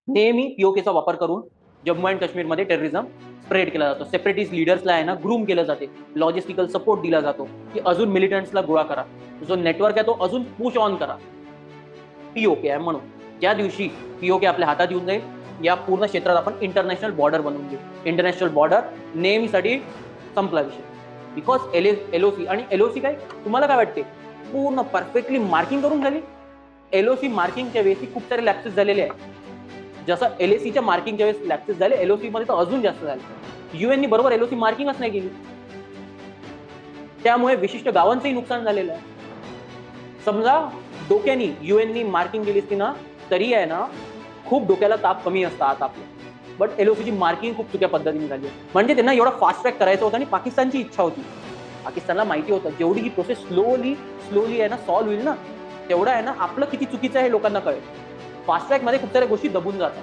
नेहमी पीओकेचा वापर करून जम्मू अँड काश्मीरमध्ये टेररिझम स्प्रेड केला जातो. सेपरेटिस्ट लीडर्सला आहे ना ग्रूम केलं जाते, लॉजिस्टिकल सपोर्ट दिला जातो की अजून मिलिटंट्सला गोळा करा, जो नेटवर्क आहे तो अजून पुश ऑन करा. पीओके आहे म्हणून ज्या दिवशी पीओके आपल्या हातात येऊन जाईल या पूर्ण क्षेत्रात आपण इंटरनॅशनल बॉर्डर बनवून घेऊ. इंटरनॅशनल बॉर्डर नेहमीसाठी संपला विषय. बिकॉज एलओसी आणि एलओसी काय तुम्हाला काय वाटते पूर्ण परफेक्टली मार्किंग करून झाली. एलओसी मार्किंगच्या वेळी खूप सारे लॅप्सेस झालेले आहेत. जसं एलएसीच्या मार्किंगच्या वेळेस लॅप्सेस झाले, एलओसी मध्ये तर अजून जास्त झाले. युएननी बरोबर एलओसी मार्किंगच नाही केली, त्यामुळे विशिष्ट गावांचंही नुकसान झालेलं आहे. समजा डोक्यानी युएननी मार्किंग केली असती ना तरी आहे ना खूप डोक्याला ताप कमी असता आता आपल्या. बट एलओसीची मार्किंग खूप चुक्या पद्धतीने झाली आहे. म्हणजे त्यांना एवढा फास्ट ट्रॅक करायचं होतं आणि पाकिस्तानची इच्छा होती. पाकिस्तानला माहिती होतं जेवढी ही प्रोसेस स्लोली आहे ना सॉल्व्ह होईल ना तेवढं आहे ना आपलं किती चुकीचं आहे लोकांना कळेल. फास्ट ट्रॅक मध्ये खूप साऱ्या गोष्टी दबून जातात.